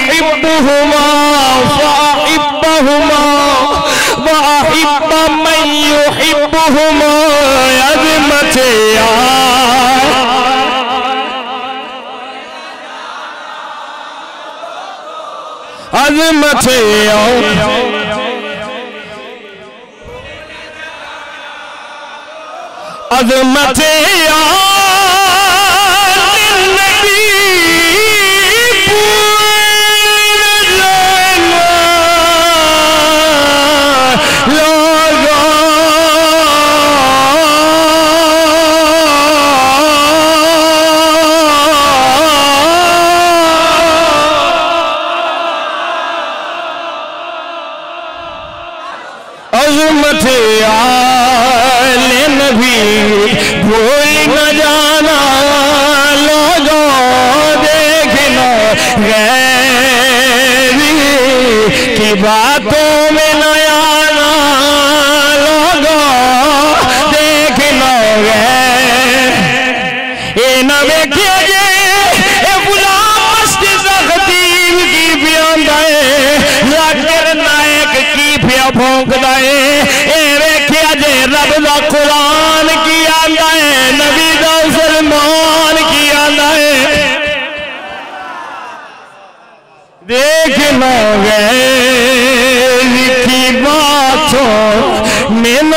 युहिब्बुहुमा फअहिब्बहुमा व अहिब्ब मन युहिब्बुहुमा। अज़मते अज़मते अज़मते अज़मते आले नबी भूल न जाना लोगों देखना गैरी की बातों में न आना लोगों देखना गैरी ए न देखिए ए गुलाम मस्जिद खतीब की बयान दाए जाकिर नायक की पिया भोंक दाए ए वेखिया जे रब दा कुरान की आंदा है नबी दा सलमान की आंदा है देखना गए की बातों में न